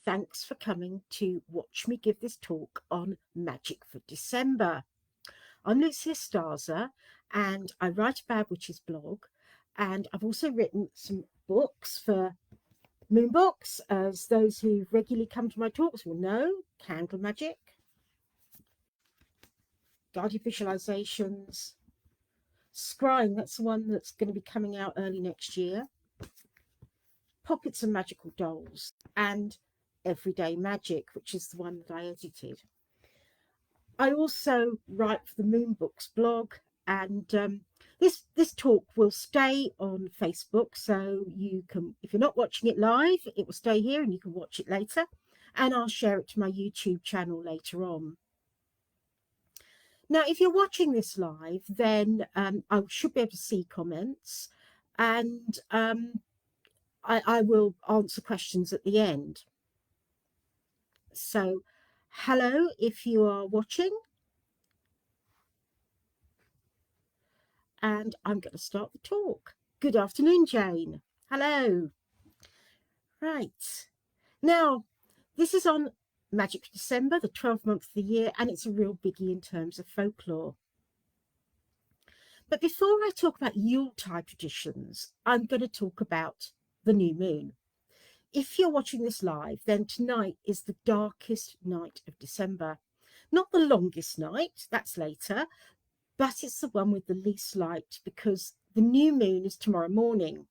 thanks for coming to watch me give this talk on magic for December. I'm Lucya Starza and I write a Bad Witches blog, and I've also written some books for moon books, as those who regularly come to my talks will know: candle magic, guided visualizations, scrying, that's the one that's going to be coming out early next year, puppets and magical dolls, and everyday magic, which is the one that I edited. I also write for the Moon Books blog, and this talk will stay on Facebook, so you can, if you're not watching it live, it will stay here and you can watch it later, and I'll share it to my YouTube channel later on. Now, if you're watching this live, then I should be able to see comments, and I will answer questions at the end. So, hello if you are watching. And I'm going to start the talk. Good afternoon, Jane. Hello. Right. Now, this is on Magic for December, the 12th month of the year, and it's a real biggie in terms of folklore. But before I talk about Yuletide traditions, I'm going to talk about the new moon. If you're watching this live, then tonight is the darkest night of December. Not the longest night, that's later, but it's the one with the least light, because the new moon is tomorrow morning,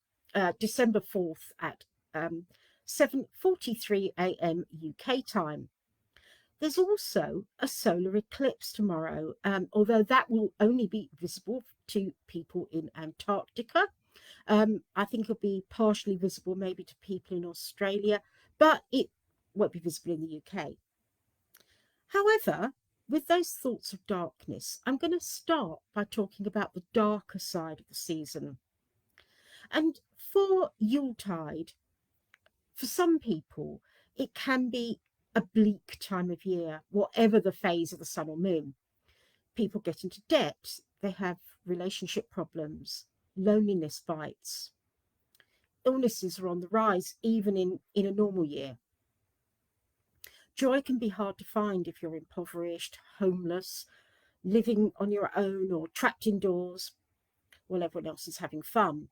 December 4th at 7:43 a.m. UK time. There's also a solar eclipse tomorrow, although that will only be visible to people in Antarctica. I think it'll be partially visible maybe to people in Australia, but it won't be visible in the UK. However, with those thoughts of darkness, I'm going to start by talking about the darker side of the season. And for Yuletide, for some people, it can be a bleak time of year, whatever the phase of the sun or moon. People get into debt, they have relationship problems, loneliness bites. Illnesses are on the rise, even in a normal year. Joy can be hard to find if you're impoverished, homeless, living on your own, or trapped indoors while everyone else is having fun.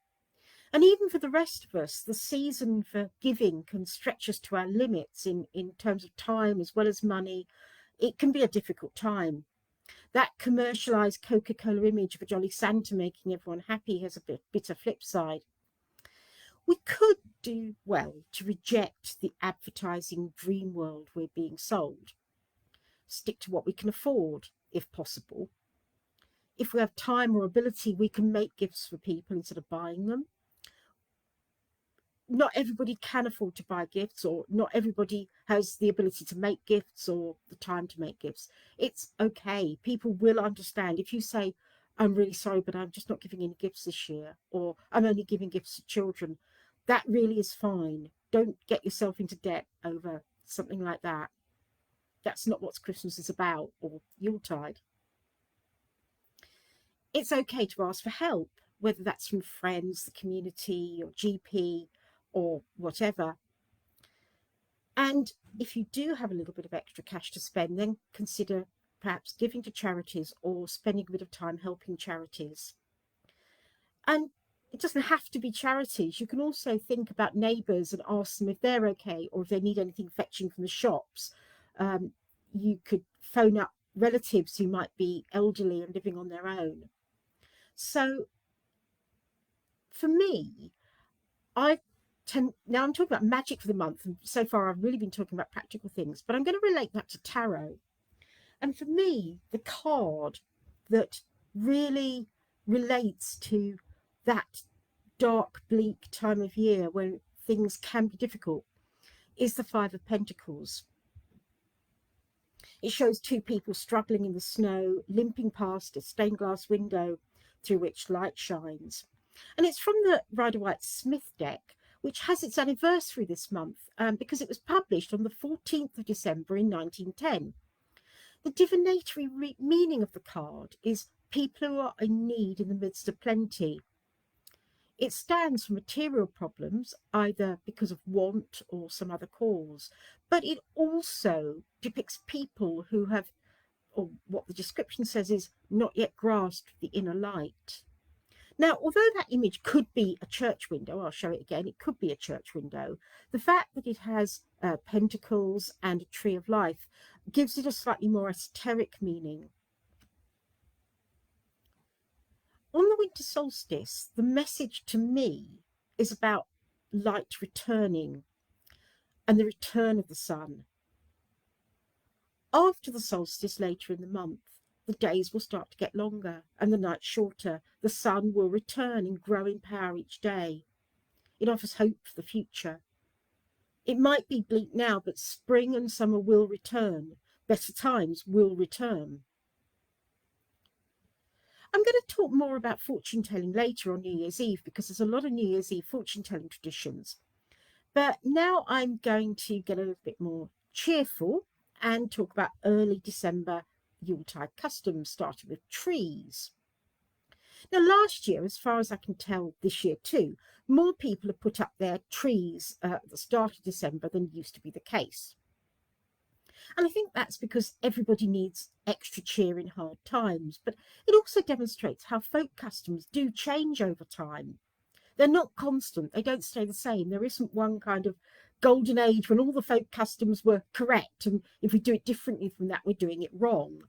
And even for the rest of us, the season for giving can stretch us to our limits in terms of time as well as money. It can be a difficult time. That commercialised Coca-Cola image of a jolly Santa making everyone happy has a bitter flip side. We could do well to reject the advertising dream world we're being sold. Stick to what we can afford, if possible. If we have time or ability, we can make gifts for people instead of buying them. Not everybody can afford to buy gifts, or not everybody has the ability to make gifts or the time to make gifts. It's okay. People will understand. If you say, I'm really sorry, but I'm just not giving any gifts this year, or I'm only giving gifts to children, that really is fine. Don't get yourself into debt over something like that. That's not what Christmas is about, or Yuletide. It's okay to ask for help, whether that's from friends, the community, your GP, or whatever. And if you do have a little bit of extra cash to spend, then consider perhaps giving to charities or spending a bit of time helping charities. And it doesn't have to be charities. You can also think about neighbours and ask them if they're okay, or if they need anything fetching from the shops. You could phone up relatives who might be elderly and living on their own. So for me, now I'm talking about magic for the month, and so far I've really been talking about practical things, but I'm going to relate that to tarot. And for me, the card that really relates to that dark, bleak time of year when things can be difficult is the Five of Pentacles. It shows two people struggling in the snow, limping past a stained glass window through which light shines. And it's from the Rider-Waite-Smith deck, which has its anniversary this month, because it was published on the 14th of December in 1910. The divinatory meaning of the card is people who are in need in the midst of plenty. It stands for material problems, either because of want or some other cause, but it also depicts people who have, or what the description says is, not yet grasped the inner light. Now, although that image could be a church window, I'll show it again, it could be a church window, the fact that it has pentacles and a tree of life gives it a slightly more esoteric meaning. On the winter solstice, the message to me is about light returning and the return of the sun. After the solstice later in the month, the days will start to get longer and the nights shorter. The sun will return and grow in power each day. It offers hope for the future. It might be bleak now, but spring and summer will return. Better times will return. I'm going to talk more about fortune telling later on New Year's Eve, because there's a lot of New Year's Eve fortune telling traditions. But now I'm going to get a little bit more cheerful and talk about early December Yuletide customs, starting with trees. Now, last year, as far as I can tell this year too, more people have put up their trees at the start of December than used to be the case. And I think that's because everybody needs extra cheer in hard times, but it also demonstrates how folk customs do change over time. They're not constant, they don't stay the same. There isn't one kind of golden age when all the folk customs were correct, and if we do it differently from that, we're doing it wrong.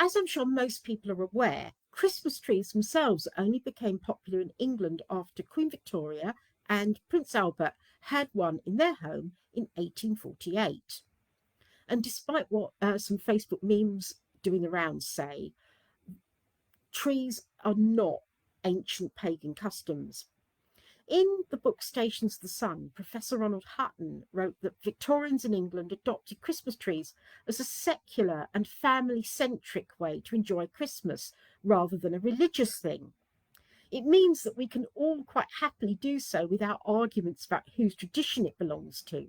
As I'm sure most people are aware, Christmas trees themselves only became popular in England after Queen Victoria and Prince Albert had one in their home in 1848. And despite what some Facebook memes doing the rounds say, trees are not ancient pagan customs. In the book Stations of the Sun, Professor Ronald Hutton wrote that Victorians in England adopted Christmas trees as a secular and family-centric way to enjoy Christmas rather than a religious thing. It means that we can all quite happily do so without arguments about whose tradition it belongs to.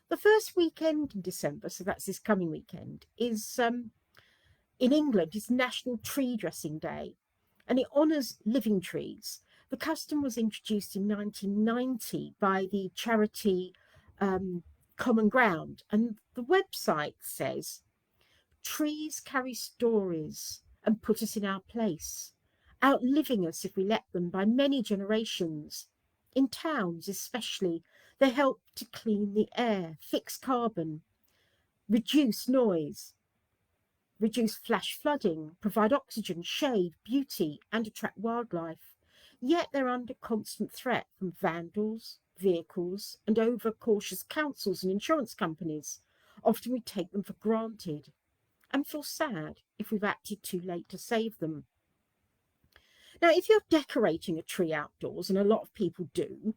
The first weekend in December, so that's this coming weekend, is in England is National Tree Dressing Day, and it honours living trees. The custom was introduced in 1990 by the charity Common Ground, and the website says, trees carry stories and put us in our place, outliving us if we let them by many generations. In towns especially, they help to clean the air, fix carbon, reduce noise, reduce flash flooding, provide oxygen, shade, beauty, and attract wildlife. Yet they're under constant threat from vandals, vehicles, and over-cautious councils and insurance companies. Often we take them for granted and feel sad if we've acted too late to save them. Now, if you're decorating a tree outdoors, and a lot of people do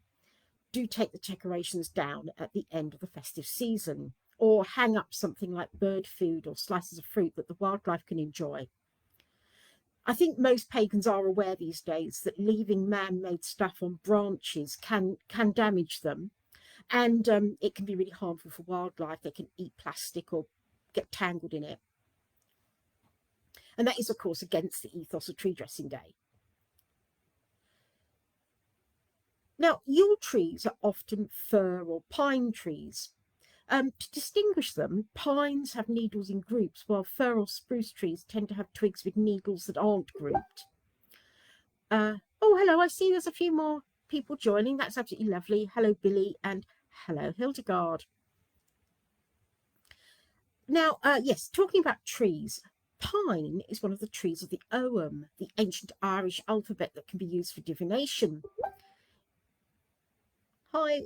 take the decorations down at the end of the festive season, or hang up something like bird food or slices of fruit that the wildlife can enjoy. I think most pagans are aware these days that leaving man-made stuff on branches can damage them, and it can be really harmful for wildlife. They can eat plastic or get tangled in it. And that is, of course, against the ethos of Tree Dressing Day. Now, Yule trees are often fir or pine trees. To distinguish them, pines have needles in groups, while fir or spruce trees tend to have twigs with needles that aren't grouped. Oh, hello, I see there's a few more people joining. That's absolutely lovely. Hello, Billy, and hello, Hildegard. Now, yes, talking about trees, pine is one of the trees of the Ogham, the ancient Irish alphabet that can be used for divination. Hi,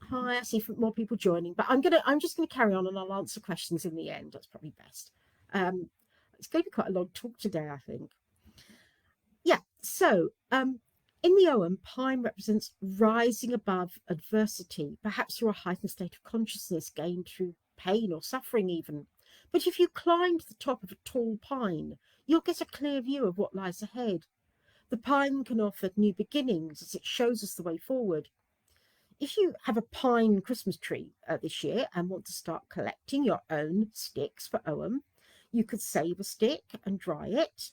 I see more people joining, but I'm just gonna carry on and I'll answer questions in the end. That's probably best. It's going to be quite a long talk today, I think. Yeah, so in the Ogham, pine represents rising above adversity, perhaps through a heightened state of consciousness gained through pain or suffering even. But if you climb to the top of a tall pine, you'll get a clear view of what lies ahead. The pine can offer new beginnings as it shows us the way forward. If you have a pine Christmas tree this year and want to start collecting your own sticks for Ogham, you could save a stick and dry it,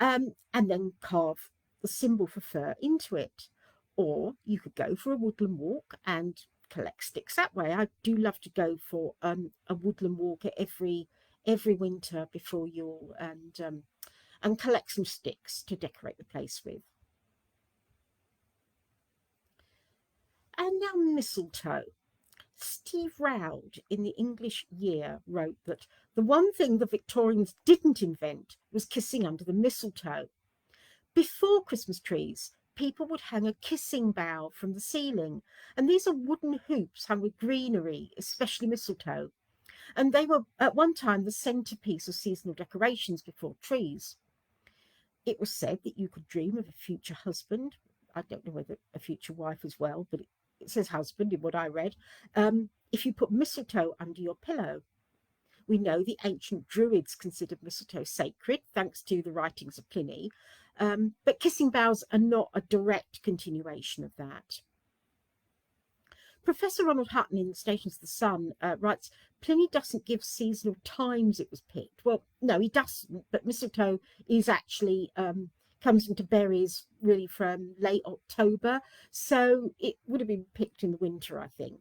and then carve the symbol for fir into it. Or you could go for a woodland walk and collect sticks that way. I do love to go for a woodland walk every winter before Yule, and collect some sticks to decorate the place with. And now mistletoe. Steve Roud in the English Year wrote that the one thing the Victorians didn't invent was kissing under the mistletoe. Before Christmas trees, people would hang a kissing bough from the ceiling, and these are wooden hoops hung with greenery, especially mistletoe, and they were at one time the centrepiece of seasonal decorations before trees. It was said that you could dream of a future husband. I don't know whether a future wife as well, but it says husband in what I read. If you put mistletoe under your pillow. We know the ancient Druids considered mistletoe sacred, thanks to the writings of Pliny, but kissing boughs are not a direct continuation of that. Professor Ronald Hutton in the Stations of the Sun writes, Pliny doesn't give seasonal times it was picked. Well, no, he doesn't, but mistletoe is actually comes into berries really from late October, so it would have been picked in the winter, I think.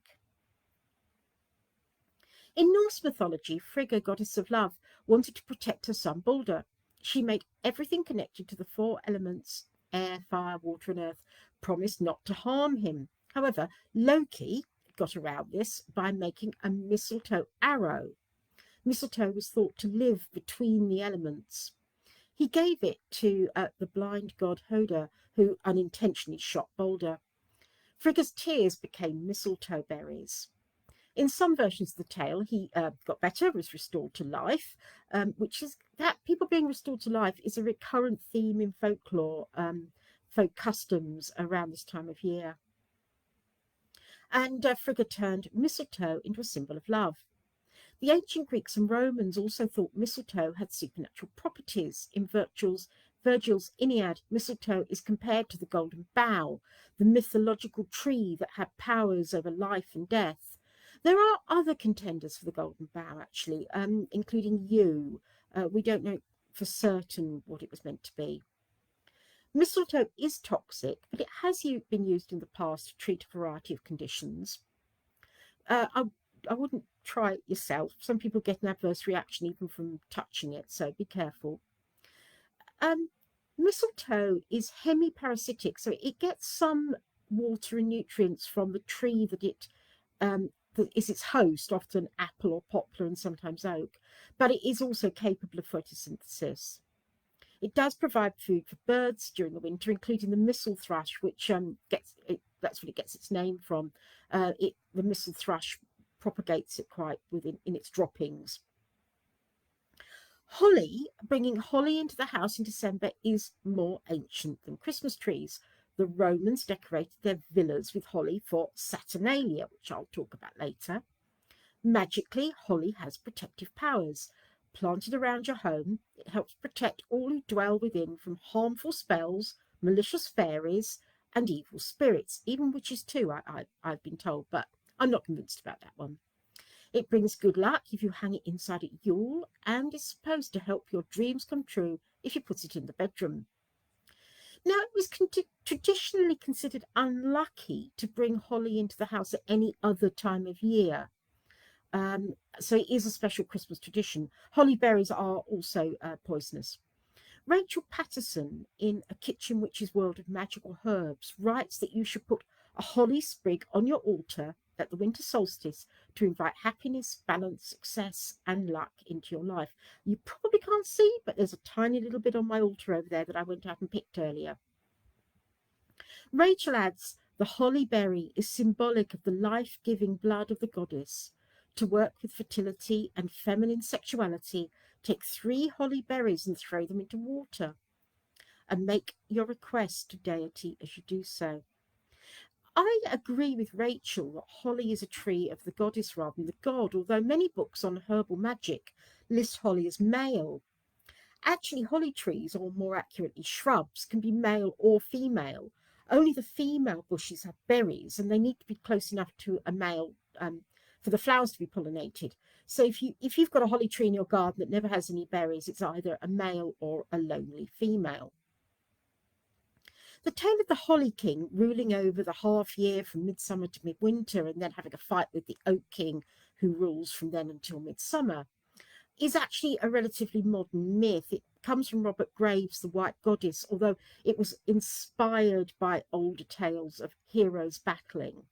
In Norse mythology, Frigga, goddess of love, wanted to protect her son Balder. She made everything connected to the four elements, air, fire, water, and earth, promised not to harm him. However, Loki got around this by making a mistletoe arrow. Mistletoe was thought to live between the elements. He gave it to the blind god Hoder, who unintentionally shot Balder. Frigga's tears became mistletoe berries. In some versions of the tale, he got better, was restored to life, which is that people being restored to life is a recurrent theme in folklore, folk customs around this time of year. And Frigga turned mistletoe into a symbol of love. The ancient Greeks and Romans also thought mistletoe had supernatural properties. In Virgil's Aeneid, mistletoe is compared to the golden bough, the mythological tree that had powers over life and death. There are other contenders for the golden bough, actually, including yew. We don't know for certain what it was meant to be. Mistletoe is toxic, but it has been used in the past to treat a variety of conditions. I wouldn't try it yourself. Some people get an adverse reaction even from touching it, so be careful. Mistletoe is hemiparasitic, so it gets some water and nutrients from the tree that that is its host, often apple or poplar and sometimes oak, but it is also capable of photosynthesis. It does provide food for birds during the winter, including the missel thrush, which that's what it gets its name from. The missel thrush propagates it quite in its droppings. Holly, bringing holly into the house in December, is more ancient than Christmas trees. The Romans decorated their villas with holly for Saturnalia, which I'll talk about later. Magically, holly has protective powers. Planted around your home, it helps protect all who dwell within from harmful spells, malicious fairies, and evil spirits, even witches too, I've been told, but I'm not convinced about that one. It brings good luck if you hang it inside at Yule, and is supposed to help your dreams come true if you put it in the bedroom. Now, it was traditionally considered unlucky to bring holly into the house at any other time of year. So it is a special Christmas tradition. Holly berries are also poisonous. Rachel Patterson, in A Kitchen Witch's World of Magical Herbs, writes that you should put a holly sprig on your altar at the winter solstice to invite happiness, balance, success, and luck into your life. You probably can't see, but there's a tiny little bit on my altar over there that I went out and picked earlier. Rachel adds, the holly berry is symbolic of the life-giving blood of the goddess. To work with fertility and feminine sexuality, take 3 holly berries and throw them into water, and make your request to deity as you do so. I agree with Rachel that holly is a tree of the goddess rather than the god, although many books on herbal magic list holly as male. Actually, holly trees, or more accurately shrubs, can be male or female. Only the female bushes have berries, and they need to be close enough to a male for the flowers to be pollinated. So if you've got a holly tree in your garden that never has any berries, it's either a male or a lonely female. The tale of the Holly King ruling over the half year from midsummer to midwinter and then having a fight with the Oak King who rules from then until midsummer is actually a relatively modern myth. It comes from Robert Graves' The White Goddess, although it was inspired by older tales of heroes battling.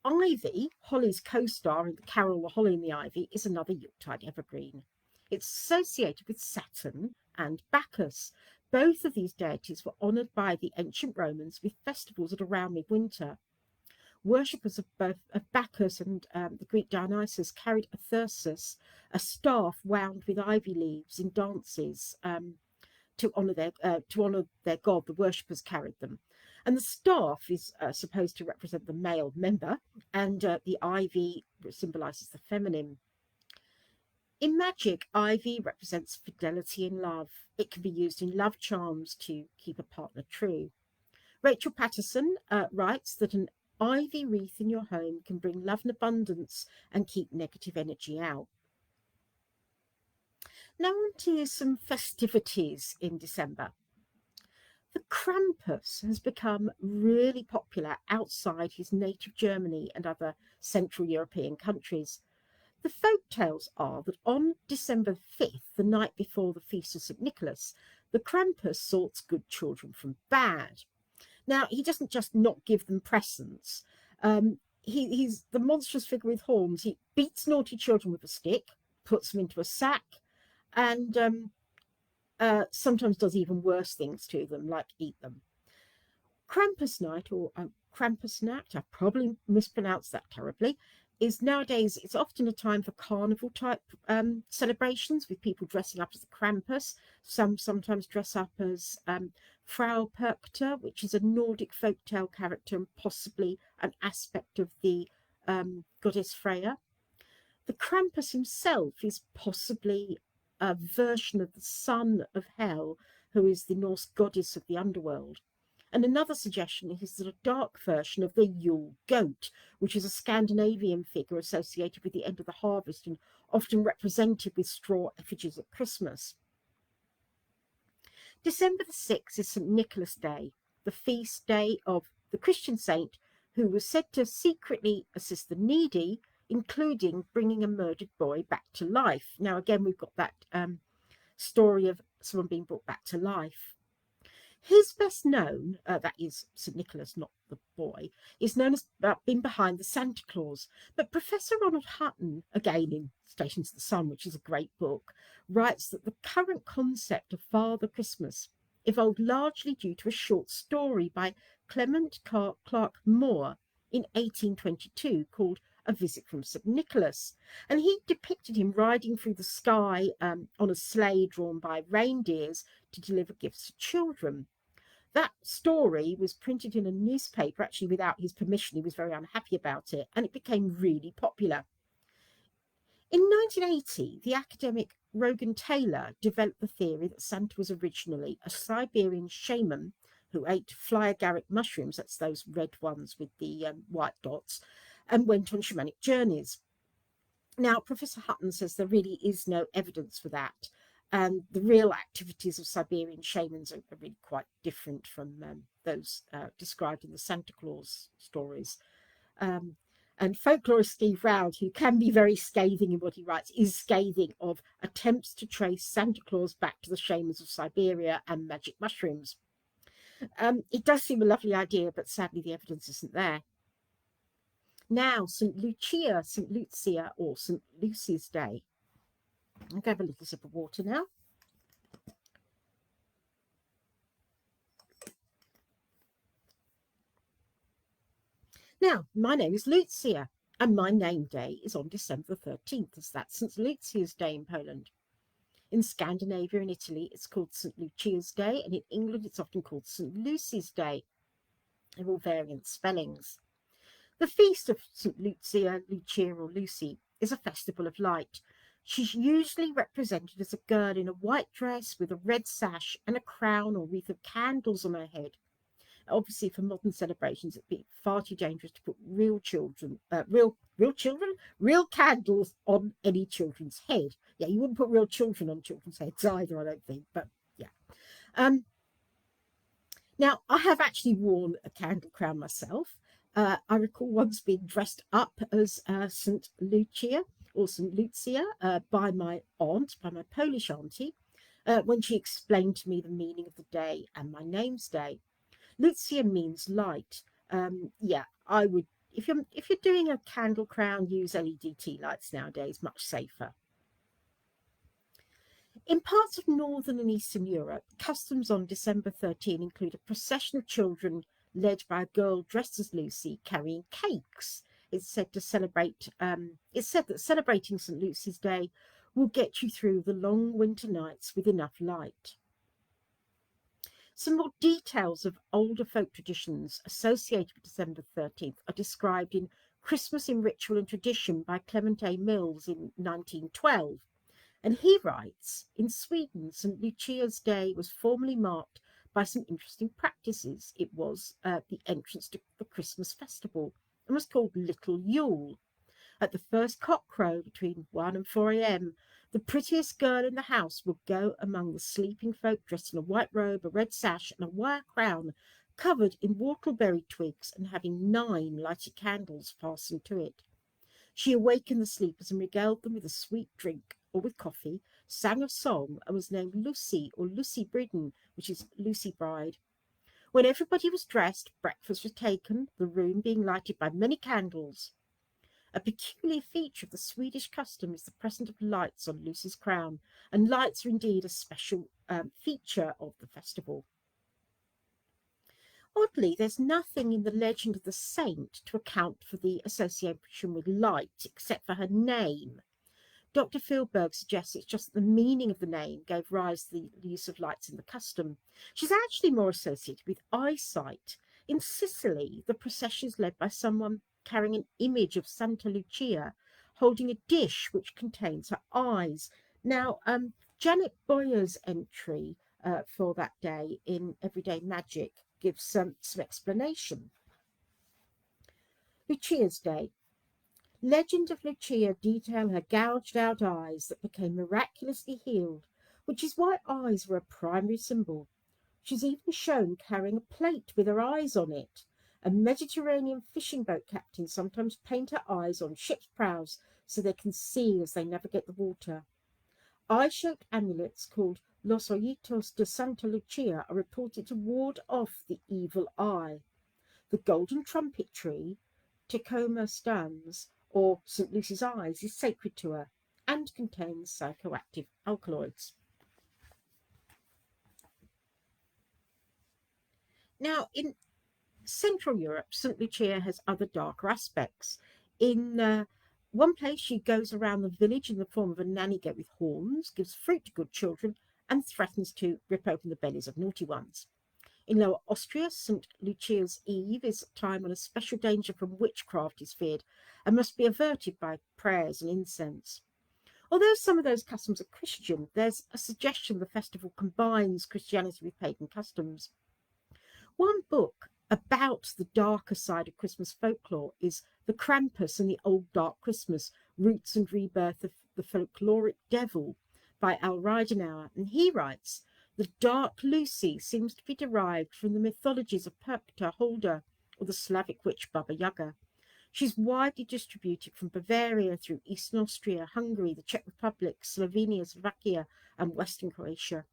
Ivy, Holly's co-star in the Carol, the Holly and the Ivy, is another Yuletide evergreen. It's associated with Saturn and Bacchus. Both of these deities were honoured by the ancient Romans with festivals at around midwinter. Worshippers of both of Bacchus and the Greek Dionysus carried a thyrsus, a staff wound with ivy leaves, in dances to honour their god. The worshippers carried them, and the staff is supposed to represent the male member, and the ivy symbolises the feminine. In magic, ivy represents fidelity in love. It can be used in love charms to keep a partner true. Rachel Patterson writes that an ivy wreath in your home can bring love and abundance and keep negative energy out. Now on to some festivities in December. The Krampus has become really popular outside his native Germany and other Central European countries. The folk tales are that on December 5th, the night before the feast of St. Nicholas, the Krampus sorts good children from bad. Now, he doesn't just not give them presents. He's the monstrous figure with horns. He beats naughty children with a stick, puts them into a sack, and sometimes does even worse things to them, like eat them. Krampus Night, or Krampusnacht, I probably mispronounced that terribly, is nowadays, it's often a time for carnival type celebrations with people dressing up as the Krampus. Some sometimes dress up as Frau Perkta, which is a Nordic folktale character and possibly an aspect of the goddess Freya. The Krampus himself is possibly a version of the son of Hel, who is the Norse goddess of the underworld. And another suggestion is that a dark version of the Yule goat, which is a Scandinavian figure associated with the end of the harvest and often represented with straw effigies at Christmas. December the 6th is St. Nicholas Day, the feast day of the Christian saint who was said to secretly assist the needy, including bringing a murdered boy back to life. Now, again, we've got that story of someone being brought back to life. His best known, that is St. Nicholas, not the boy, is known as being behind the Santa Claus. But Professor Ronald Hutton, again in Stations of the Sun, which is a great book, writes that the current concept of Father Christmas evolved largely due to a short story by Clement Clark Moore in 1822 called A Visit from St. Nicholas. And he depicted him riding through the sky on a sleigh drawn by reindeers to deliver gifts to children. That story was printed in a newspaper, actually without his permission. He was very unhappy about it, and it became really popular. In 1980, the academic Rogan Taylor developed the theory that Santa was originally a Siberian shaman who ate fly agaric mushrooms, that's those red ones with the white dots, and went on shamanic journeys. Now, Professor Hutton says there really is no evidence for that. And the real activities of Siberian shamans are really quite different from those described in the Santa Claus stories. And folklorist Steve Round, who can be very scathing in what he writes, is scathing of attempts to trace Santa Claus back to the shamans of Siberia and magic mushrooms. It does seem a lovely idea, but sadly the evidence isn't there. Now, St. Lucia, or St. Lucy's Day. I'll have a little sip of water now. Now, my name is Lucya, and my name day is on December the 13th, as that's St. Lucia's Day in Poland. In Scandinavia and Italy, it's called St. Lucia's Day, and in England, it's often called St. Lucy's Day. They're all variant spellings. The feast of St. Lucia, or Lucy, is a festival of light. She's usually represented as a girl in a white dress with a red sash and a crown or wreath of candles on her head. Obviously, for modern celebrations, it'd be far too dangerous to put real candles on any children's head. Yeah, you wouldn't put real children on children's heads either, I don't think. But yeah. Now, I have actually worn a candle crown myself. I recall once being dressed up as St. Lucia or St. Lucia by my aunt, by my Polish auntie, when she explained to me the meaning of the day and my name's day. Lucya means light. Yeah, I would. If you're doing a candle crown, use LED tea lights nowadays, much safer. In parts of northern and eastern Europe, customs on December 13 include a procession of children led by a girl dressed as Lucy carrying cakes. It's said that celebrating St. Lucy's Day will get you through the long winter nights with enough light. Some more details of older folk traditions associated with December 13th are described in Christmas in Ritual and Tradition by Clement A. Mills in 1912. And he writes, in Sweden, St. Lucia's Day was formerly marked by some interesting practices. It was the entrance to the Christmas festival and was called Little Yule. At the first cockcrow between 1 and 4 a.m., the prettiest girl in the house would go among the sleeping folk dressed in a white robe, a red sash, and a wire crown covered in whortleberry twigs and having 9 lighted candles fastened to it. She awakened the sleepers and regaled them with a sweet drink or with coffee, sang a song, and was named Lucy or Lucy Bridden, which is Lucy Bride. When everybody was dressed, breakfast was taken, the room being lighted by many candles. A peculiar feature of the Swedish custom is the presence of lights on Lucy's crown, and lights are indeed a special feature of the festival. Oddly, there's nothing in the legend of the saint to account for the association with light, except for her name. Dr. Philberg suggests it's just that the meaning of the name gave rise to the use of lights in the custom. She's actually more associated with eyesight. In Sicily, the procession is led by someone carrying an image of Santa Lucia, holding a dish which contains her eyes. Now, Janet Boyer's entry for that day in Everyday Magic gives some explanation. Lucia's Day. Legend of Lucia detail her gouged out eyes that became miraculously healed, which is why eyes were a primary symbol. She's even shown carrying a plate with her eyes on it. And Mediterranean fishing boat captains sometimes paint her eyes on ships' prows so they can see as they navigate the water. Eye-shaped amulets called Los Ojitos de Santa Lucia are reported to ward off the evil eye. The golden trumpet tree, Tecoma stans, or St. Lucy's eyes, is sacred to her and contains psychoactive alkaloids. Now, in Central Europe, St. Lucia has other darker aspects. In one place, she goes around the village in the form of a nanny goat with horns, gives fruit to good children, and threatens to rip open the bellies of naughty ones. In Lower Austria, St. Lucia's Eve is a time when a special danger from witchcraft is feared and must be averted by prayers and incense. Although some of those customs are Christian, there's a suggestion the festival combines Christianity with pagan customs. One book about the darker side of Christmas folklore is The Krampus and the Old Dark Christmas, Roots and Rebirth of the Folkloric Devil by Al Ridenauer, and he writes, the Dark Lucy seems to be derived from the mythologies of Perpta Holder or the Slavic witch Baba Yaga. She's widely distributed from Bavaria through Eastern Austria, Hungary, the Czech Republic, Slovenia, Slovakia, and Western Croatia.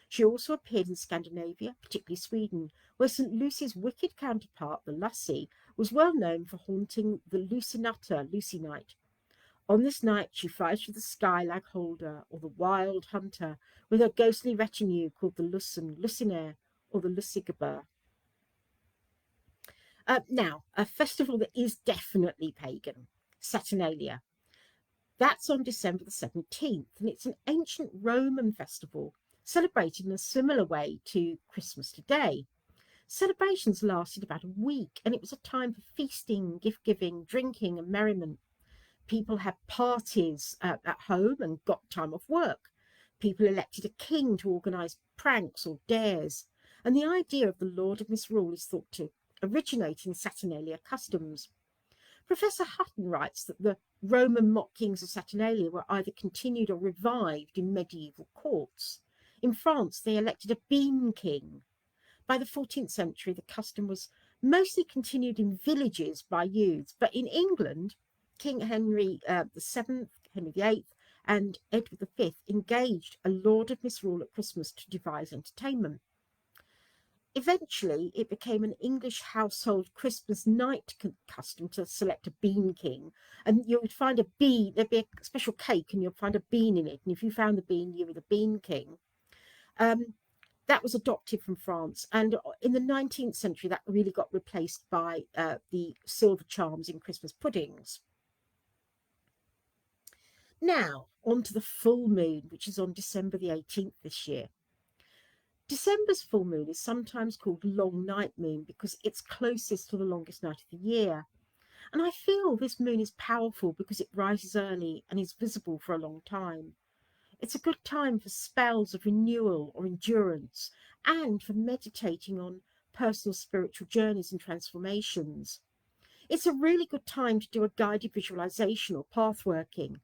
She also appeared in Scandinavia, particularly Sweden, where St. Lucy's wicked counterpart, the Lassie, was well known for haunting the Lucinatta, Lucy Night. On this night, she flies through the sky like Holder, or the Wild Hunter, with her ghostly retinue called the Lussen, Lucinaire, or the Lucigeber. Now, a festival that is definitely pagan, Saturnalia. That's on December the 17th, and it's an ancient Roman festival celebrated in a similar way to Christmas today. Celebrations lasted about a week, and it was a time for feasting, gift-giving, drinking, and merriment. People had parties at home and got time off work. People elected a king to organise pranks or dares. And the idea of the Lord of Misrule is thought to originate in Saturnalia customs. Professor Hutton writes that the Roman mock kings of Saturnalia were either continued or revived in medieval courts. In France, they elected a bean king. By the 14th century, the custom was mostly continued in villages by youths, but in England, King Henry VII, Henry VIII, and Edward V engaged a lord of misrule at Christmas to devise entertainment. Eventually, it became an English household Christmas night custom to select a bean king, and you would find a bean. There'd be a special cake, and you'd find a bean in it, and if you found the bean, you were the bean king. That was adopted from France, and in the 19th century, that really got replaced by the silver charms in Christmas puddings. Now, on to the full moon, which is on December the 18th this year. December's full moon is sometimes called long night moon because it's closest to the longest night of the year. And I feel this moon is powerful because it rises early and is visible for a long time. It's a good time for spells of renewal or endurance and for meditating on personal spiritual journeys and transformations. It's a really good time to do a guided visualization or path working.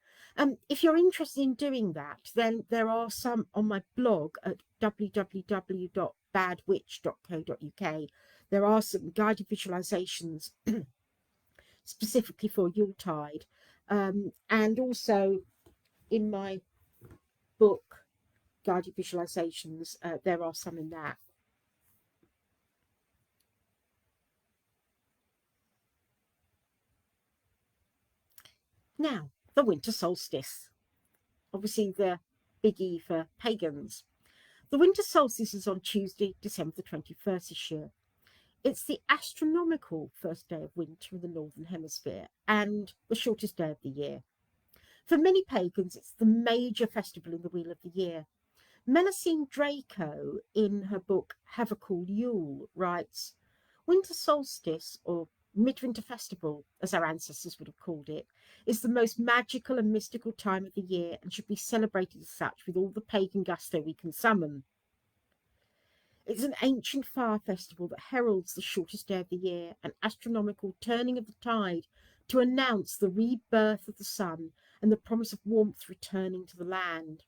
If you're interested in doing that, then there are some on my blog at www.badwitch.co.uk. There are some guided visualizations specifically for Yuletide. And also in my book, Guided Visualizations, there are some in that. Now, the winter solstice. Obviously, the biggie for pagans. The winter solstice is on Tuesday, December the 21st this year. It's the astronomical first day of winter in the Northern Hemisphere and the shortest day of the year. For many pagans, it's the major festival in the wheel of the year. Melusine Draco, in her book Have a Cool Yule, writes, Winter solstice, or midwinter festival, as our ancestors would have called it, is the most magical and mystical time of the year and should be celebrated as such with all the pagan gusto we can summon. It's an ancient fire festival that heralds the shortest day of the year, an astronomical turning of the tide to announce the rebirth of the sun and the promise of warmth returning to the land.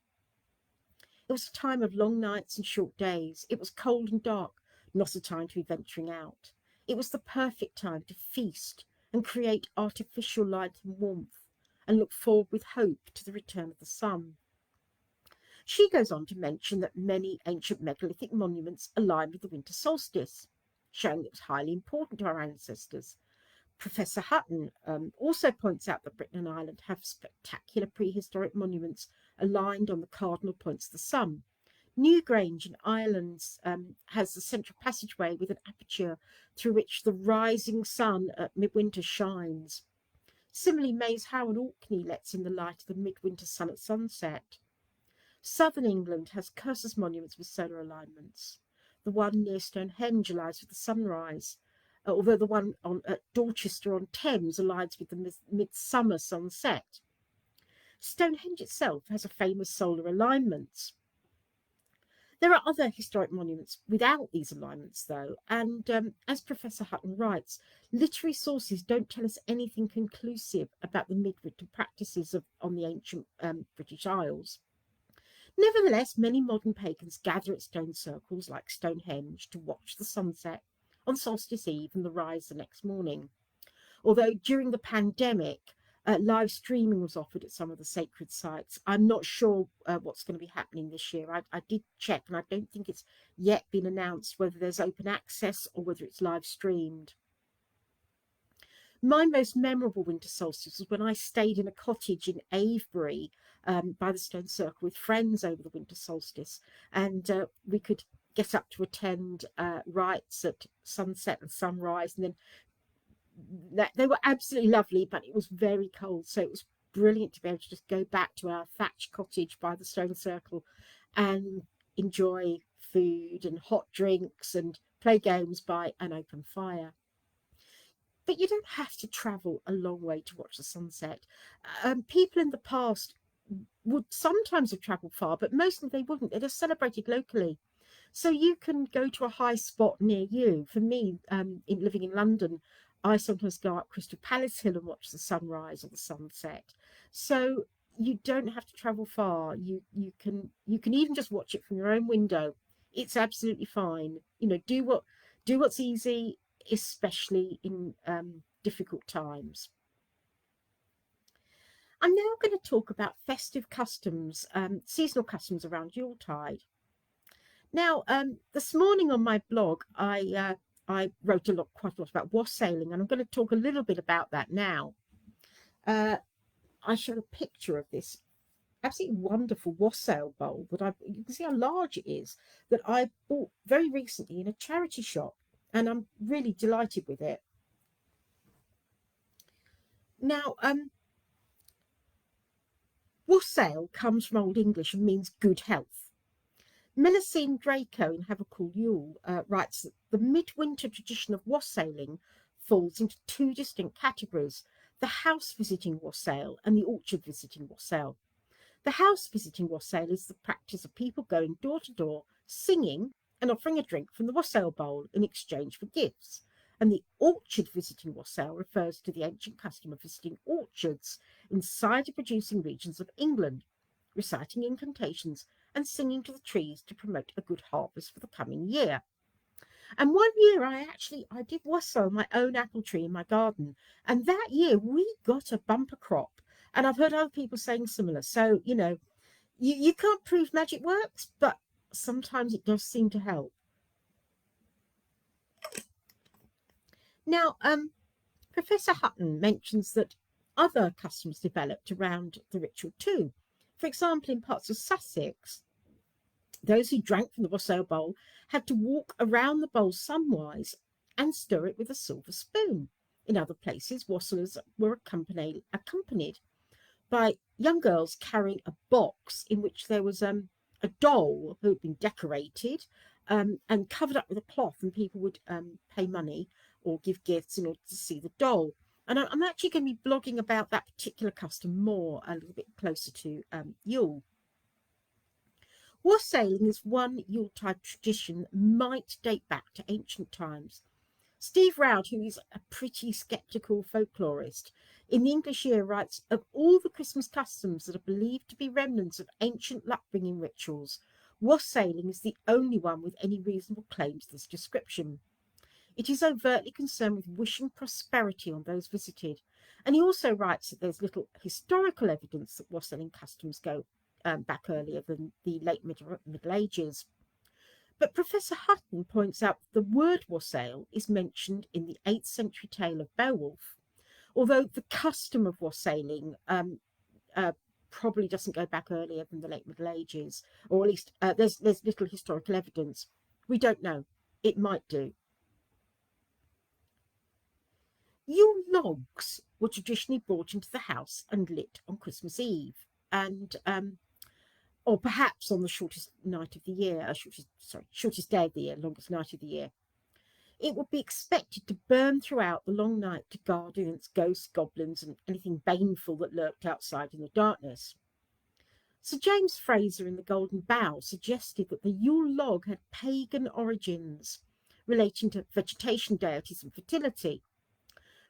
It was a time of long nights and short days. It was cold and dark, not a time to be venturing out. It was the perfect time to feast and create artificial light and warmth and look forward with hope to the return of the sun. She goes on to mention that many ancient megalithic monuments align with the winter solstice, showing it was highly important to our ancestors. Professor Hutton also points out that Britain and Ireland have spectacular prehistoric monuments aligned on the cardinal points of the sun. Newgrange in Ireland has the central passageway with an aperture through which the rising sun at midwinter shines. Similarly, Maze How and Orkney lets in the light of the midwinter sun at sunset. Southern England has cursus monuments with solar alignments. The one near Stonehenge aligns with the sunrise, although the one at Dorchester-on-Thames aligns with the midsummer sunset. Stonehenge itself has a famous solar alignment. There are other historic monuments without these alignments, though, and as Professor Hutton writes, literary sources don't tell us anything conclusive about the midwinter practices on the ancient British Isles. Nevertheless, many modern pagans gather at stone circles like Stonehenge to watch the sunset on solstice eve and the rise the next morning. Although during the pandemic, live streaming was offered at some of the sacred sites. I'm not sure what's going to be happening this year. I did check, and I don't think it's yet been announced whether there's open access or whether it's live streamed. My most memorable winter solstice was when I stayed in a cottage in Avebury by the Stone Circle with friends over the winter solstice, and we could get up to attend rites at sunset and sunrise, and then they were absolutely lovely, but it was very cold, so it was brilliant to be able to just go back to our thatched cottage by the Stone Circle and enjoy food and hot drinks and play games by an open fire. But you don't have to travel a long way to watch the sunset. People in the past would sometimes have travelled far, but mostly they wouldn't. They'd have celebrated locally. So you can go to a high spot near you. For me, living in London, I sometimes go up Crystal Palace Hill and watch the sunrise or the sunset. So you don't have to travel far. You can even just watch it from your own window It's absolutely fine. Do what's easy, especially in difficult times. I'm now going to talk about festive customs, seasonal customs around Yuletide. Now, this morning on my blog, I wrote quite a lot about wassailing, and I'm going to talk a little bit about that now. I showed a picture of this absolutely wonderful wassail bowl you can see how large it is, that I bought very recently in a charity shop, and I'm really delighted with it. Now, wassail comes from Old English and means good health. Melusine Draco in Have a Cool Yule writes that the midwinter tradition of wassailing falls into two distinct categories: the house visiting wassail and the orchard visiting wassail. The house visiting wassail is the practice of people going door to door, singing and offering a drink from the wassail bowl in exchange for gifts. And the orchard visiting wassail refers to the ancient custom of visiting orchards in cider producing regions of England, reciting incantations and singing to the trees to promote a good harvest for the coming year. And one year I did wassail my own apple tree in my garden, and that year we got a bumper crop. And I've heard other people saying similar. So, you can't prove magic works, but sometimes it does seem to help. Now, Professor Hutton mentions that other customs developed around the ritual too. For example, in parts of Sussex, those who drank from the wassail bowl had to walk around the bowl sunwise and stir it with a silver spoon. In other places, wassailers were accompanied by young girls carrying a box in which there was a doll who had been decorated and covered up with a cloth, and people would pay money or give gifts in order to see the doll. And I'm actually going to be blogging about that particular custom more a little bit closer to Yule. Wassailing is one Yuletide tradition that might date back to ancient times. Steve Roud, who is a pretty sceptical folklorist, in the English Year writes, of all the Christmas customs that are believed to be remnants of ancient luck-bringing rituals, wassailing is the only one with any reasonable claim to this description. It is overtly concerned with wishing prosperity on those visited, and he also writes that there's little historical evidence that wassailing customs go back earlier than the late Middle Ages. But Professor Hutton points out that the word wassail is mentioned in the 8th century tale of Beowulf, although the custom of wassailing probably doesn't go back earlier than the late Middle Ages, or at least there's little historical evidence. We don't know. It might do. Yule logs were traditionally brought into the house and lit on Christmas Eve, and or perhaps on the shortest night of the year, shortest day of the year, longest night of the year. It would be expected to burn throughout the long night to guard against ghosts, goblins, and anything baneful that lurked outside in the darkness. Sir James Fraser in The Golden Bough suggested that the Yule log had pagan origins relating to vegetation deities and fertility.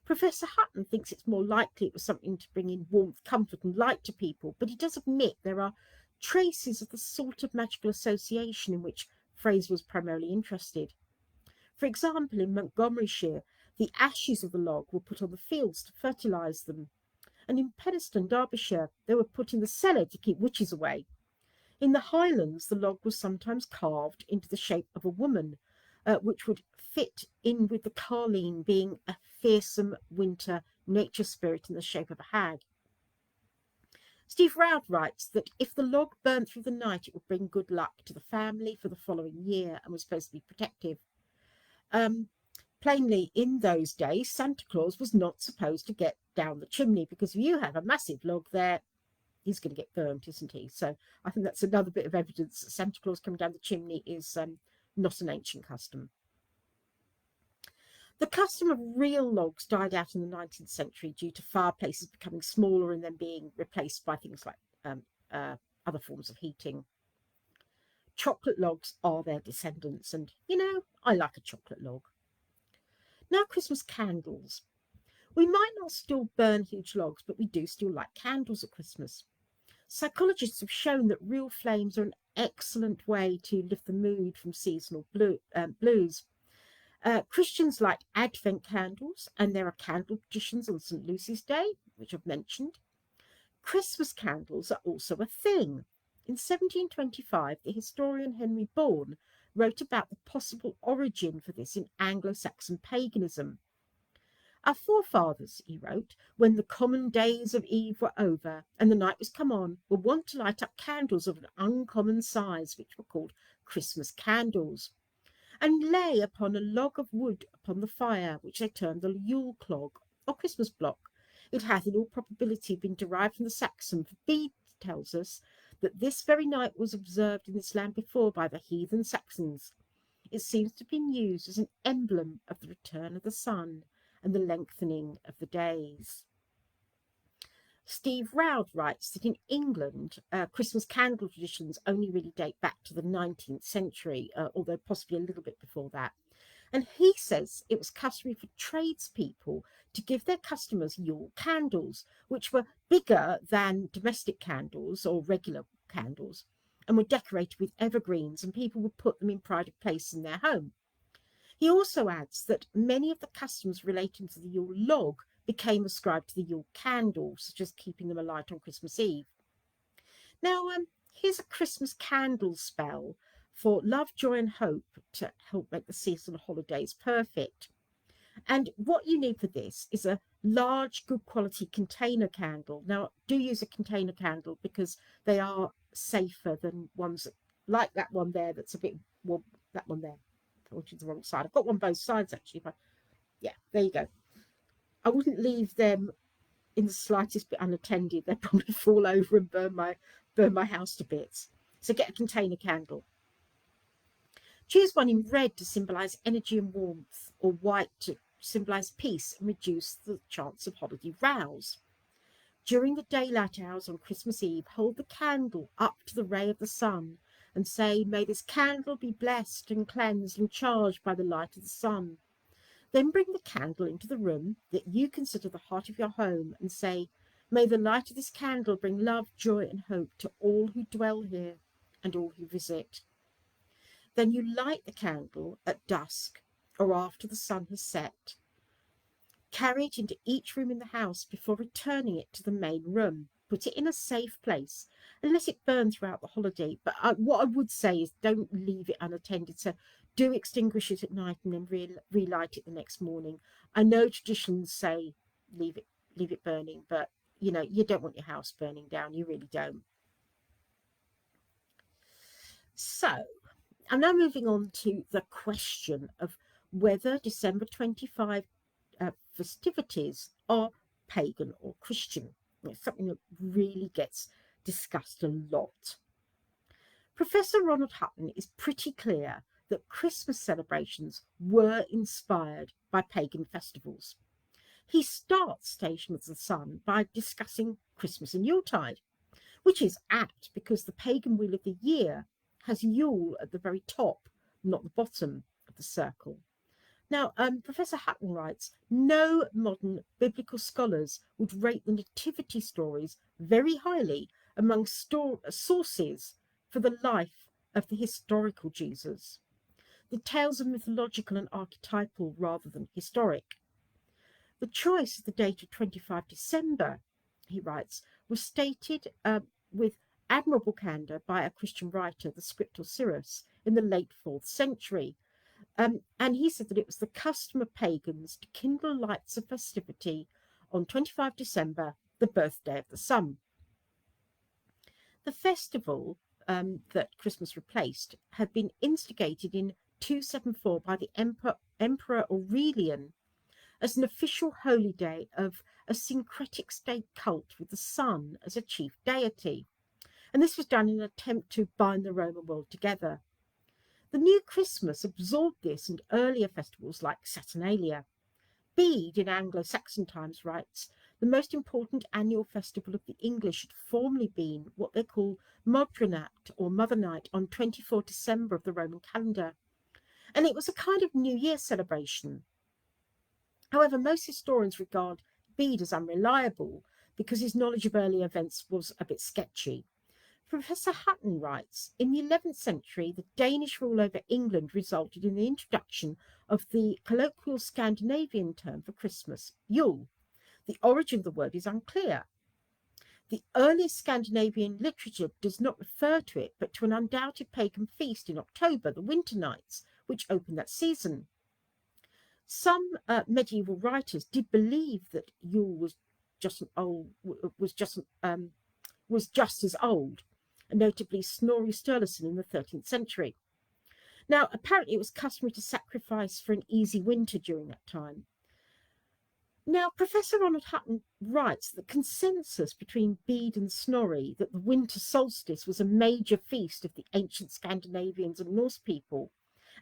Professor Hutton thinks it's more likely it was something to bring in warmth, comfort, and light to people, but he does admit there are traces of the sort of magical association in which Fraser was primarily interested. For example, in Montgomeryshire, the ashes of the log were put on the fields to fertilise them, and in Penistone, Derbyshire, they were put in the cellar to keep witches away. In the Highlands, the log was sometimes carved into the shape of a woman, which would fit in with the Carline being a fearsome winter nature spirit in the shape of a hag. Steve Roud writes that if the log burnt through the night, it would bring good luck to the family for the following year and was supposed to be protective. Plainly, in those days, Santa Claus was not supposed to get down the chimney, because if you have a massive log there, he's going to get burnt, isn't he? So I think that's another bit of evidence that Santa Claus coming down the chimney is not an ancient custom. The custom of real logs died out in the 19th century due to fireplaces becoming smaller and then being replaced by things like other forms of heating. Chocolate logs are their descendants, and I like a chocolate log. Now, Christmas candles. We might not still burn huge logs, but we do still light candles at Christmas. Psychologists have shown that real flames are an excellent way to lift the mood from seasonal blues. Christians like Advent candles, and there are candle traditions on St. Lucy's Day, which I've mentioned. Christmas candles are also a thing. In 1725, the historian Henry Bourne wrote about the possible origin for this in Anglo-Saxon paganism. Our forefathers, he wrote, when the common days of eve were over and the night was come on, were wont to light up candles of an uncommon size, which were called Christmas candles, and lay upon a log of wood upon the fire, which they termed the Yule clog, or Christmas block. It hath in all probability been derived from the Saxon, for Bede tells us that this very night was observed in this land before by the heathen Saxons. It seems to have been used as an emblem of the return of the sun and the lengthening of the days. Steve Roud writes that in England, Christmas candle traditions only really date back to the 19th century, although possibly a little bit before that. And he says it was customary for tradespeople to give their customers Yule candles, which were bigger than domestic candles or regular candles, and were decorated with evergreens, and people would put them in pride of place in their home. He also adds that many of the customs relating to the Yule log became ascribed to the Yule candle, such as keeping them alight on Christmas Eve. Now, here's a Christmas candle spell for love, joy, and hope to help make the seasonal holidays perfect. And what you need for this is a large, good quality container candle. Now, do use a container candle because they are safer than ones like that one there that's a bit, well, that one there, which is the wrong side. I've got one both sides actually, but yeah, there you go. I wouldn't leave them in the slightest bit unattended. They'd probably fall over and burn my house to bits. So get a container candle. Choose one in red to symbolise energy and warmth, or white to symbolise peace and reduce the chance of holiday rows. During the daylight hours on Christmas Eve, hold the candle up to the ray of the sun and say, "May this candle be blessed and cleansed and charged by the light of the sun." Then bring the candle into the room that you consider the heart of your home and say, "May the light of this candle bring love, joy, and hope to all who dwell here and all who visit." Then you light the candle at dusk or after the sun has set. Carry it into each room in the house before returning it to the main room. Put it in a safe place and let it burn throughout the holiday. But what I would say is don't leave it unattended. So do extinguish it at night and then relight it the next morning. I know traditions say leave it burning, but you know, you don't want your house burning down. You really don't. So I'm now moving on to the question of whether December 25 festivities are pagan or Christian. It's something that really gets discussed a lot. Professor Ronald Hutton is pretty clear that Christmas celebrations were inspired by pagan festivals. He starts Station of the Sun by discussing Christmas and Yuletide, which is apt because the pagan wheel of the year has Yule at the very top, not the bottom of the circle. Now, Professor Hutton writes, no modern biblical scholars would rate the nativity stories very highly among sources for the life of the historical Jesus. The tales are mythological and archetypal rather than historic. The choice of the date of 25 December, he writes, was stated with admirable candour by a Christian writer, the scriptor Cyrus, in the late 4th century. And he said that it was the custom of pagans to kindle lights of festivity on 25 December, the birthday of the sun. The festival that Christmas replaced had been instigated in 274 by the Emperor Aurelian as an official holy day of a syncretic state cult with the sun as a chief deity. And this was done in an attempt to bind the Roman world together. The new Christmas absorbed this and earlier festivals like Saturnalia. Bede, in Anglo-Saxon times, writes, the most important annual festival of the English had formerly been what they call Modronat, or Mother Night, on 24 December of the Roman calendar. And it was a kind of New Year celebration. However, most historians regard Bede as unreliable because his knowledge of early events was a bit sketchy. Professor Hutton writes, in the 11th century, the Danish rule over England resulted in the introduction of the colloquial Scandinavian term for Christmas, Yule. The origin of the word is unclear. The earliest Scandinavian literature does not refer to it, but to an undoubted pagan feast in October, the winter nights, which opened that season. Some medieval writers did believe that Yule was just as old, notably Snorri Sturluson in the 13th century. Now, apparently, it was customary to sacrifice for an easy winter during that time. Now, Professor Ronald Hutton writes that consensus between Bede and Snorri that the winter solstice was a major feast of the ancient Scandinavians and Norse people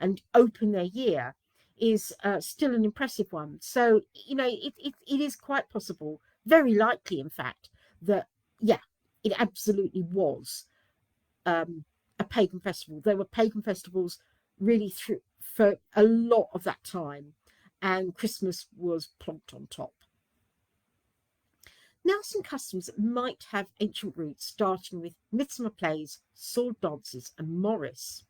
and open their year is still an impressive one. So, it is quite possible, very likely, in fact, that, yeah, it absolutely was a pagan festival. There were pagan festivals really for a lot of that time, and Christmas was plonked on top. Now, some customs that might have ancient roots, starting with midsummer plays, sword dances, and Morris.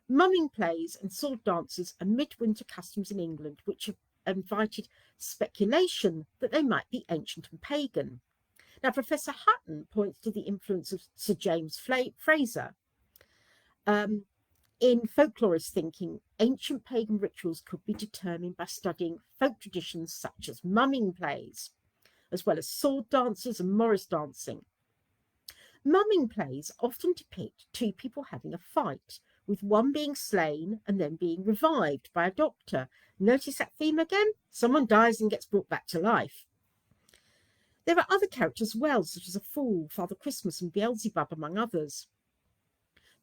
Mumming plays and sword dances are midwinter customs in England, which have invited speculation that they might be ancient and pagan. Now, Professor Hutton points to the influence of Sir James Fraser. In folklorist thinking, ancient pagan rituals could be determined by studying folk traditions such as mumming plays, as well as sword dances and Morris dancing. Mumming plays often depict two people having a fight, with one being slain and then being revived by a doctor. Notice that theme again? Someone dies and gets brought back to life. There are other characters as well, such as a fool, Father Christmas, and Beelzebub, among others.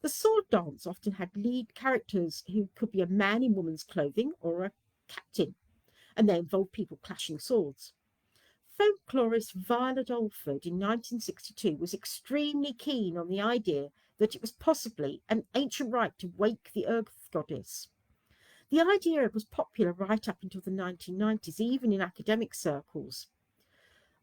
The sword dance often had lead characters who could be a man in woman's clothing or a captain, and they involved people clashing swords. Folklorist Violet Alford in 1962 was extremely keen on the idea that it was possibly an ancient rite to wake the earth goddess. The idea was popular right up until the 1990s, even in academic circles.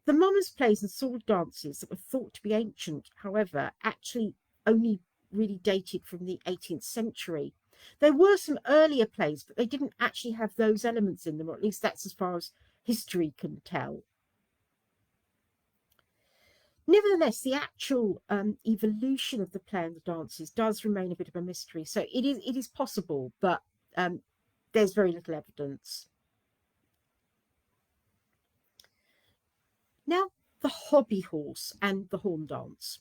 The mummers' plays and sword dances that were thought to be ancient, however, actually only really dated from the 18th century. There were some earlier plays, but they didn't actually have those elements in them, or at least that's as far as history can tell. Nevertheless, the actual evolution of the play and the dances does remain a bit of a mystery. So it is possible, but there's very little evidence. Now, the hobby horse and the horn dance.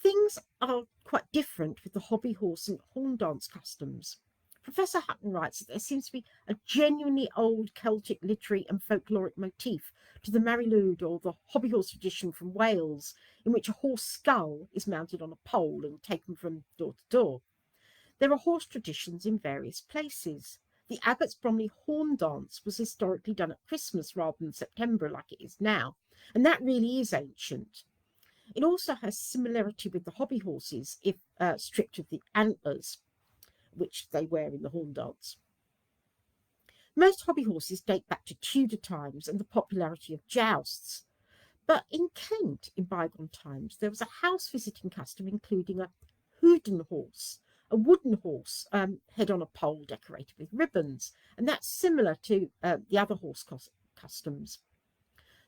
Things are quite different with the hobby horse and horn dance customs. Professor Hutton writes that there seems to be a genuinely old Celtic literary and folkloric motif to the Marilude or the hobby horse tradition from Wales, in which a horse skull is mounted on a pole and taken from door to door. There are horse traditions in various places. The Abbots Bromley horn dance was historically done at Christmas rather than September like it is now, and that really is ancient. It also has similarity with the hobby horses if stripped of the antlers, which they wear in the horn dance. Most hobby horses date back to Tudor times and the popularity of jousts. But in Kent, in bygone times, there was a house visiting custom including a houden horse, a wooden horse, head on a pole decorated with ribbons, and that's similar to the other horse customs.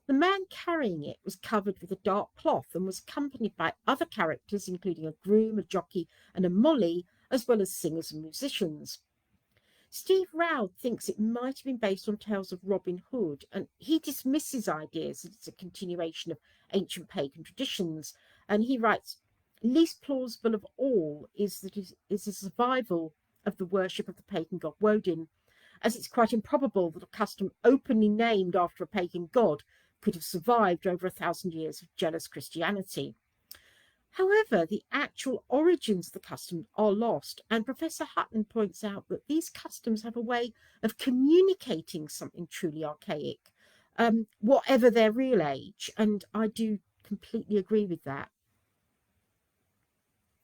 The man carrying it was covered with a dark cloth and was accompanied by other characters, including a groom, a jockey, and a molly, as well as singers and musicians. Steve Roud thinks it might have been based on tales of Robin Hood, and he dismisses ideas that it's a continuation of ancient pagan traditions. And he writes, least plausible of all is that it is a survival of the worship of the pagan god Woden, as it's quite improbable that a custom openly named after a pagan god could have survived over 1,000 years of jealous Christianity. However, the actual origins of the custom are lost, and Professor Hutton points out that these customs have a way of communicating something truly archaic, whatever their real age, and I do completely agree with that.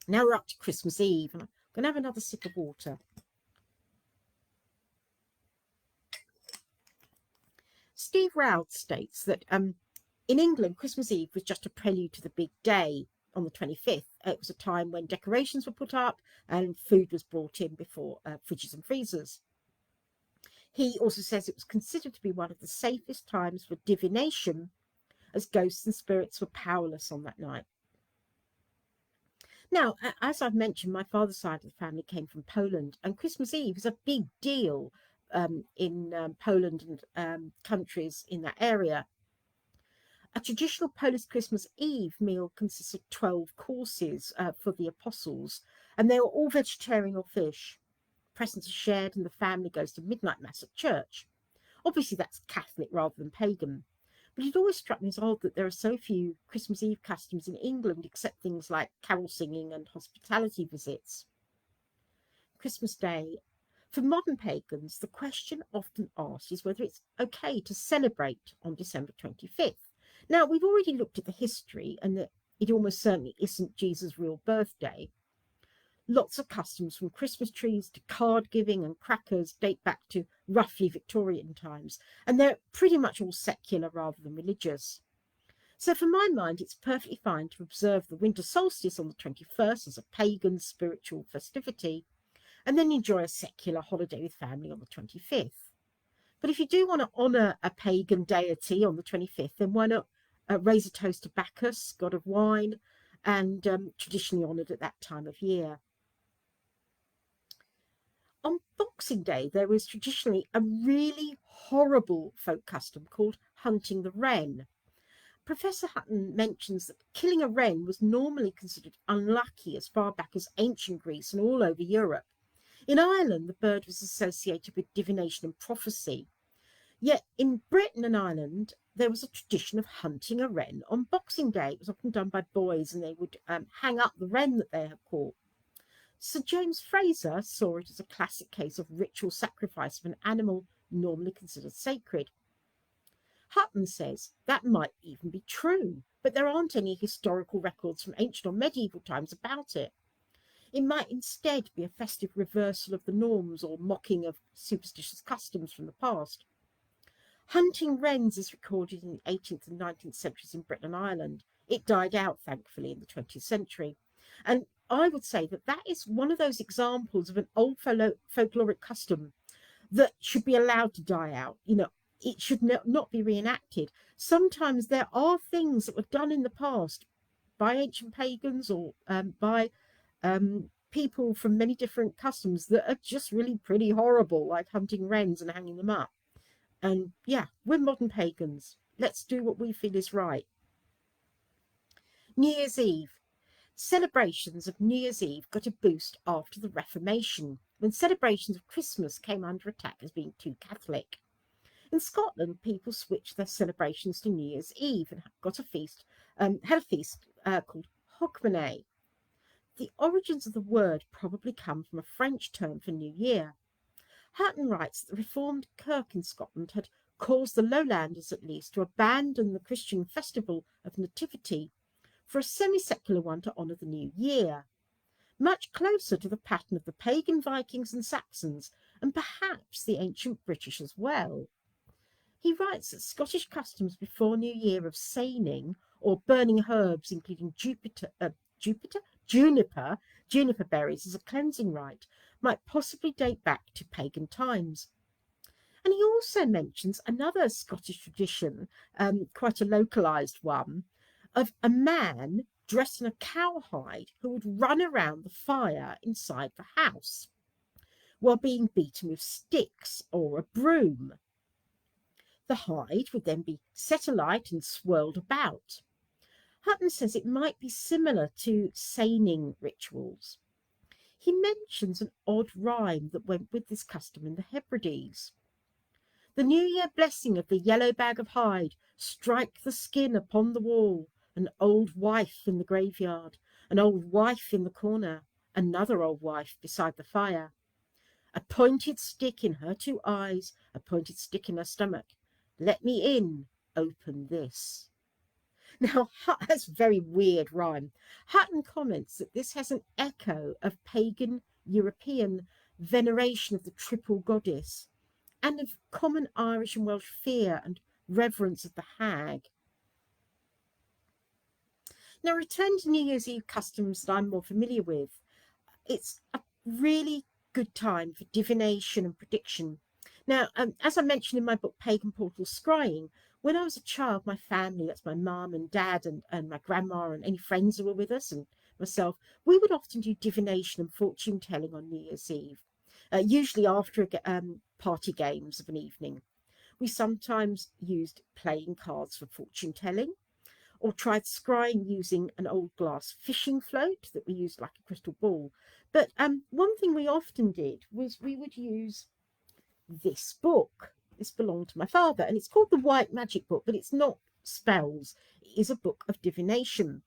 Now we're up to Christmas Eve, and I'm going to have another sip of water. Steve Roud states that In England, Christmas Eve was just a prelude to the big day on the 25th. It was a time when decorations were put up and food was brought in before fridges and freezers. He also says it was considered to be one of the safest times for divination, as ghosts and spirits were powerless on that night. Now, as I've mentioned, my father's side of the family came from Poland, and Christmas Eve is a big deal in Poland and countries in that area. A traditional Polish Christmas Eve meal consists of 12 courses for the apostles, and they are all vegetarian or fish. Presents are shared, and the family goes to midnight mass at church. Obviously, that's Catholic rather than pagan. But it always struck me as odd that there are so few Christmas Eve customs in England, except things like carol singing and hospitality visits. Christmas Day. For modern pagans, the question often asked is whether it's okay to celebrate on December 25th. Now, we've already looked at the history and that it almost certainly isn't Jesus' real birthday. Lots of customs, from Christmas trees to card giving and crackers, date back to roughly Victorian times, and they're pretty much all secular rather than religious. So for my mind, it's perfectly fine to observe the winter solstice on the 21st as a pagan spiritual festivity, and then enjoy a secular holiday with family on the 25th. But if you do want to honour a pagan deity on the 25th, then why not raise a toast to Bacchus, god of wine, and traditionally honoured at that time of year. On Boxing Day, there was traditionally a really horrible folk custom called hunting the wren. Professor Hutton mentions that killing a wren was normally considered unlucky as far back as ancient Greece and all over Europe. In Ireland, the bird was associated with divination and prophecy. Yet in Britain and Ireland, there was a tradition of hunting a wren on Boxing Day. It was often done by boys, and they would hang up the wren that they had caught. Sir James Fraser saw it as a classic case of ritual sacrifice of an animal normally considered sacred. Hutton says that might even be true, but there aren't any historical records from ancient or medieval times about it. It might instead be a festive reversal of the norms or mocking of superstitious customs from the past. Hunting wrens is recorded in the 18th and 19th centuries in Britain and Ireland. It died out, thankfully, in the 20th century. And I would say that that is one of those examples of an old folkloric custom that should be allowed to die out. You know, it should not be reenacted. Sometimes there are things that were done in the past by ancient pagans or by people from many different customs that are just really pretty horrible, like hunting wrens and hanging them up. And yeah, we're modern pagans. Let's do what we feel is right. New Year's Eve. Celebrations of New Year's Eve got a boost after the Reformation, when celebrations of Christmas came under attack as being too Catholic. In Scotland, people switched their celebrations to New Year's Eve and got a feast, had a feast called Hogmanay. The origins of the word probably come from a French term for New Year. Hutton writes that the Reformed Kirk in Scotland had caused the Lowlanders, at least, to abandon the Christian festival of Nativity for a semi-secular one to honour the new year, much closer to the pattern of the pagan Vikings and Saxons, and perhaps the ancient British as well. He writes that Scottish customs before New Year of seining, or burning herbs including juniper berries as a cleansing rite, might possibly date back to pagan times. And he also mentions another Scottish tradition, quite a localised one, of a man dressed in a cowhide who would run around the fire inside the house while being beaten with sticks or a broom. The hide would then be set alight and swirled about. Hutton says it might be similar to seining rituals. He mentions an odd rhyme that went with this custom in the Hebrides. The New Year blessing of the yellow bag of hide, strike the skin upon the wall, an old wife in the graveyard, an old wife in the corner, another old wife beside the fire. A pointed stick in her two eyes, a pointed stick in her stomach. Let me in, open this. Now, that's a very weird rhyme. Hutton comments that this has an echo of pagan European veneration of the triple goddess and of common Irish and Welsh fear and reverence of the hag. Now, return to New Year's Eve customs that I'm more familiar with. It's a really good time for divination and prediction. Now, as I mentioned in my book, Pagan Portal Scrying, when I was a child, my family, that's my mum and dad and my grandma and any friends who were with us and myself, we would often do divination and fortune telling on New Year's Eve, usually after party games of an evening. We sometimes used playing cards for fortune telling, or tried scrying using an old glass fishing float that we used like a crystal ball. But one thing we often did was we would use this book. This belonged to my father, and it's called the White Magic Book, but it's not spells. It is a book of divination.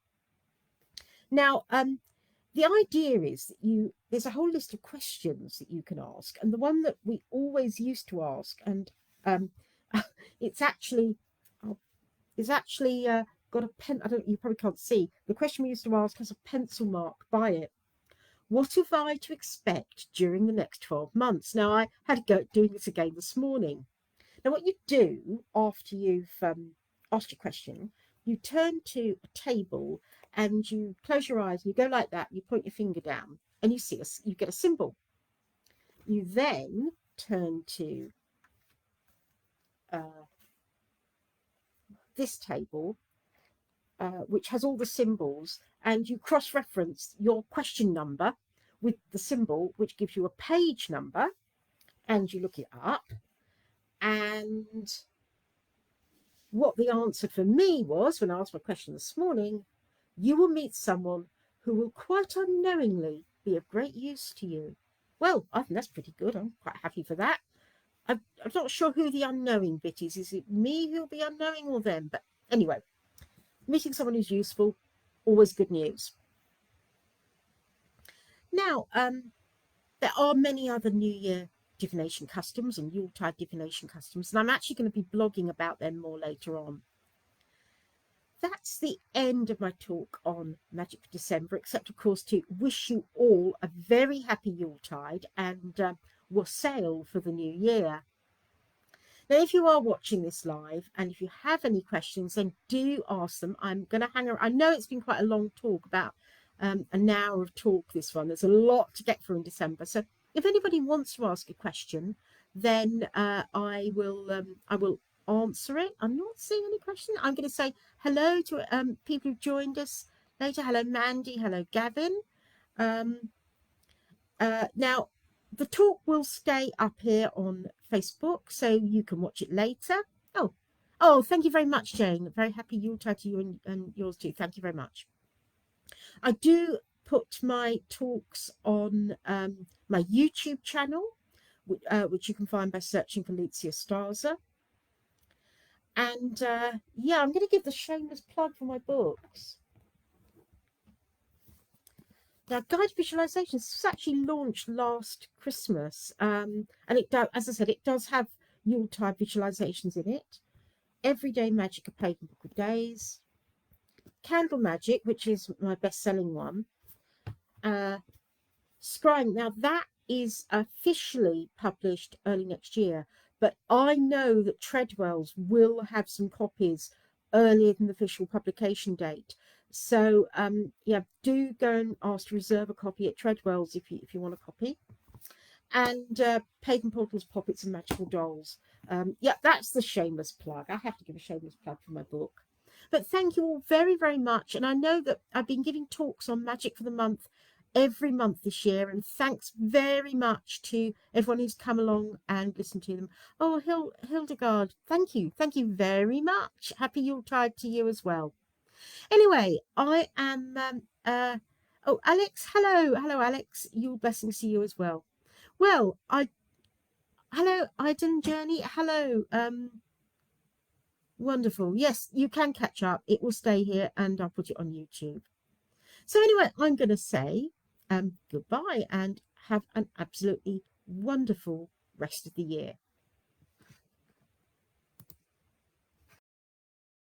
Now, the idea is that there's a whole list of questions that you can ask, and the one that we always used to ask, and it's actually got a pen. You probably can't see. The question we used to ask has a pencil mark by it. What have I to expect during the next 12 months? Now, I had to go doing this again this morning. Now, what you do after you've asked your question, you turn to a table and you close your eyes and you go like that. You point your finger down and you get a symbol. You then turn to this table, which has all the symbols, and you cross-reference your question number with the symbol, which gives you a page number, and you look it up. And what the answer for me was, when I asked my question this morning, you will meet someone who will quite unknowingly be of great use to you. Well, I think that's pretty good. I'm quite happy for that. I'm not sure who the unknowing bit is. Is it me who'll be unknowing or them? But anyway, meeting someone who's useful, always good news. Now, there are many other New Year divination customs and Yuletide divination customs, and I'm actually going to be blogging about them more later on. That's the end of my talk on Magic for December, except, of course, to wish you all a very happy Yuletide and wassail for the new year. Now, if you are watching this live and if you have any questions, then do ask them. I'm going to hang around. I know it's been quite a long talk, about an hour of talk, this one. There's a lot to get through in December. So if anybody wants to ask a question, then I will answer it. I'm not seeing any questions. I'm going to say hello to people who've joined us later. Hello, Mandy. Hello, Gavin. Now, the talk will stay up here on Facebook, so you can watch it later. Oh, thank you very much, Jane. Very happy Yuletide to you and yours too. Thank you very much. I do put my talks on my YouTube channel, which you can find by searching for Lucya Starza. And yeah, I'm going to give the shameless plug for my books. Now, Guide Visualizations was actually launched last Christmas, and it does, as I said, it does have Yuletide visualizations in it. Everyday Magic, a Pagan Book of Days. Candle Magic, which is my best-selling one. Scrying. Now, that is officially published early next year, but I know that Treadwell's will have some copies earlier than the official publication date. So yeah, do go and ask to reserve a copy at Treadwell's if you want a copy. And Pagan Portals, Poppets and Magical Dolls. Yeah, that's the shameless plug. I have to give a shameless plug for my book. But thank you all very, very much. And I know that I've been giving talks on Magic for the Month every month this year, and thanks very much to everyone who's come along and listened to them. Oh, Hildegard, thank you very much. Happy Yuletide to you as well. Anyway, I am oh, Alex, hello Alex, Yule blessings to you as well. Well, hello Iden Journey, hello. Wonderful. Yes, you can catch up. It will stay here and I'll put it on YouTube. So anyway, I'm going to say goodbye and have an absolutely wonderful rest of the year.